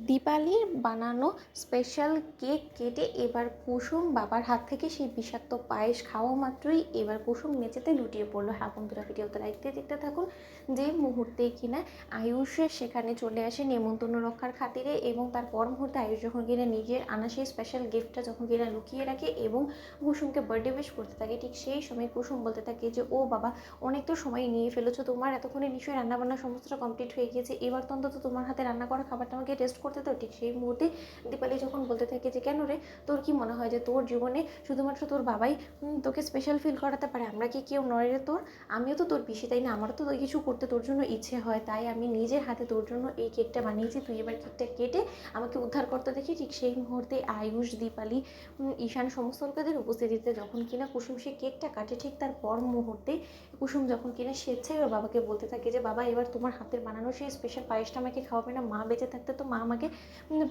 দীপালির বানানো special cake কেটে এবার কুসুম বাবার হাত থেকে সেই বিষাক্ত পায়েস খাওয়া মাত্রই এবার কুসুম মেঝেতে লুটিয়ে পড়লো। হ্যাঁ বন্ধুরা, ভিডিওতে দেখতে থাকুন। যে মুহূর্তে কিনা আয়ুষের সেখানে চলে আসে নেমন্তন্ন রক্ষার খাতিরে, এবং তার পর মুহূর্তে আয়ুষ যখন কিনা নিজের আনা সেই স্পেশাল গিফটটা যখন কিনা লুকিয়ে রাখে এবং কুসুমকে বার্থডে উইশ করতে থাকে, ঠিক সেই সময় কুসুম বলতে থাকে যে ও বাবা, অনেক তো সময় নিয়ে ফেলেছো, তোমার এতক্ষণে নিশ্চয়ই রান্নাবান্না সমস্তটা কমপ্লিট হয়ে গিয়েছে, এবার তো অন্তত তোমার হাতে রান্না করা খাবারটা আমাকে টেস্ট করতে দাও। ঠিক সেই মুহূর্তে দীপালি যখন বলতে থাকে যে কেন রে, তোর কি মনে হয় যে তোর জীবনে শুধুমাত্র তোর বাবাই তোকে স্পেশাল ফিল করাতে পারে, আমরা কি কেউ নয় রে তোর? আমিও তো তোর পিসি, তাই না? আমারও তো কিছু করতে তোর জন্য ইচ্ছে হয়, তাই আমি নিজের হাতে তোর জন্য এই কেকটা বানিয়েছি, তুই এবার কেকটা কেটে আমাকে উদ্ধার করতে দেখি। ঠিক সেই মুহূর্তে আয়ুষ, দীপালি, ঈশান সমস্ত লোকেদের উপস্থিতিতে যখন কিনা কুসুম সে কেকটা কাটে, ঠিক তার পর মুহূর্তে কুসুম যখন কিনা স্বেচ্ছায় ওর বাবাকে বলতে থাকে যে বাবা, এবার তোমার হাতের বানানো সেই স্পেশাল পায়েসটা আমাকে খাওয়াবে না? মা বেঁচে থাকতে তো মা আমাকে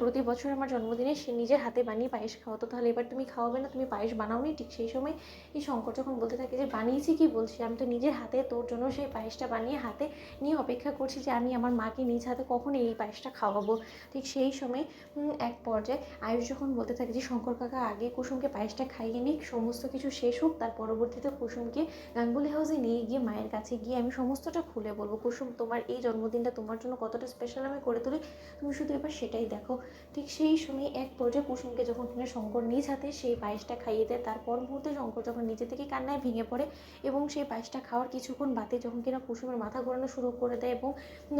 প্রতি বছর আমার জন্মদিনে সে নিজের হাতে বানিয়ে পায়েস খাওয়াতো, তাহলে এবার তুমি খাওয়াবে না? তুমি পায়েস বানাওনি? ঠিক সেই সময় এই শঙ্কর যখন বলতে থাকে যে বানিয়েছি কি বলছি, আমি তো নিজের হাতে তোর জন্য সেই পায়েসটা বানিয়ে হাতে নিয়ে অপেক্ষা করছি যে আমি আমার মাকে নিজ হাতে কখন এই পায়েসটা খাওয়াবো। ঠিক সেই সময় এক পর্যায়ে আয়ুষ যখন বলতে থাকে যে শঙ্কর কাকা আগে কুসুমকে পায়েসটা খাইয়ে নিক, সমস্ত কিছু শেষ হোক, তার পরবর্তীতে কুসুমকে গাঙ্গুলি হাউসে নিয়ে গিয়ে মায়ের কাছে গিয়ে আমি সমস্তটা খুলে বলবো। কুসুম, তোমার এই জন্মদিনটা তোমার জন্য কতটা স্পেশাল আমি করে তুলি, তুমি শুধু এবার সেটাই দেখো। ঠিক সেই সময় এক পর্যায়ে কুসুমকে যখন কিনা শঙ্কর নিজ হাতে সেই পায়েসটা খাইয়ে দেয়, তারপর মুহূর্তে শঙ্কর যখন নিজে থেকে কান্নায় ভেঙে পড়ে এবং সেই পায়েসটা খাওয়ার কিছুক্ষণ বাদে যখন কিনা কুসুমের মাথা ঘোরানো শুরু করে দেয় এবং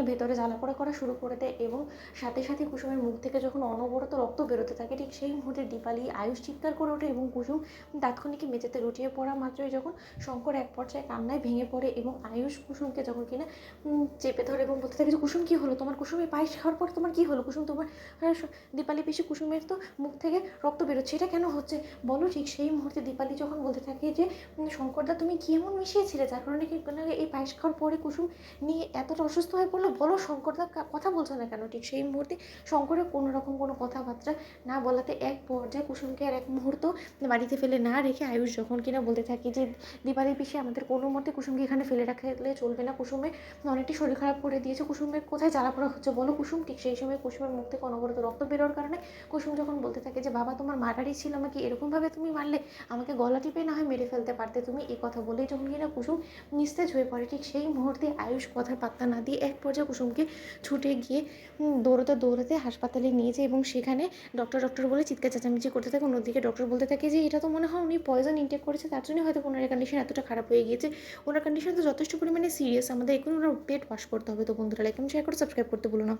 ভেতরে জ্বালাপোড়া করা শুরু করে দেয় এবং সাথে সাথে কুসুমের মুখ থেকে যখন অনবরত রক্ত বেরোতে থাকে, ঠিক সেই মুহূর্তে দীপালি, আয়ুষ চিৎকার করে ওঠে এবং কুসুম তাৎক্ষণিক মেঝেতে লুটিয়ে পড়া মাত্রই যখন শঙ্কর এক পর্যায়ে কান্নায় ভেঙে পড়ে এবং আয়ুষ কুসুমকে যখন কিনা চেপে ধরে এবং বলতে থাকে যে কুসুম কী হলো তোমার? কুসুম এই পায়েস খাওয়ার পর তোমার কী হলো কুসুম? তোমার দীপালি পিসি, কুসুমের তো মুখ থেকে রক্ত বেরোচ্ছে, এটা কেন হচ্ছে বলো? ঠিক সেই মুহূর্তে দীপালি যখন বলতে থাকে যে শঙ্করদা, তুমি কি এমন মিশিয়েছিলে যার কারণে কি এই পায়েস খাওয়ার পরে কুসুম নিয়ে এতটা অসুস্থ হয়ে পড়লো? বলো শঙ্করদা, কথা বলছো না কেন? ঠিক সেই মুহূর্তে শঙ্করের কোনো রকম কোনো কথাবার্তা না বলাতে এক পর্যায়ে কুসুমকে আর এক মুহূর্ত বাড়িতে ফেলে না রেখে আয়ুষ যখন কিনা বলতে থাকি যে দীপালি পিসি, আমাদের কোনো মতে কুসুমকে এখানে ফেলে রাখলে চলবে না, কুসুমের অনেকটাই শরীর খারাপ করে দিয়েছে, কুসুমের কোথায় জ্বালাপোড়া হচ্ছে বলো কুসুম? ঠিক সেই সময় কুসুমের মুখ থেকে অনবরত রক্ত বেরোর কারণে কুসুম যখন বলতে থাকে যে বাবা, তোমার মারারই ছিল আমাকে, এরকমভাবে তুমি মারলে, আমাকে গলা টিপে না হয় মেরে ফেলতে পারতে তুমি। এই কথা বলেই যখন কিনা কুসুম নিস্তেজ হয়ে পড়ে, ঠিক সেই মুহূর্তে আয়ুষ কথার পাত্তা না দিয়ে এক পর্যায়ে কুসুমকে ছুটে গিয়ে দৌড়াতে হাসপাতালে নিয়ে যায় এবং সেখানে ডক্টর বলে চিৎকার চেঁচামেচি করতে থাকে। অন্যদিকে ডক্টর বলতে থাকে যে এটা তো মনে হয় উনি পয়জন ইনটেক করেছে, তার জন্য হয়তো ওনার কন্ডিশন এতটা খারাপ হয়ে গিয়েছে, ওনার কন্ডিশন তো যথেষ্ট পরিমাণে সিরিয়াস, আমাদের এখন ওনার পেট ওয়াশ করতে হবে। তো বন্ধুরা, লাইক এবং শেয়ার করে সাবস্ক্রাইব করতে ভুলো না।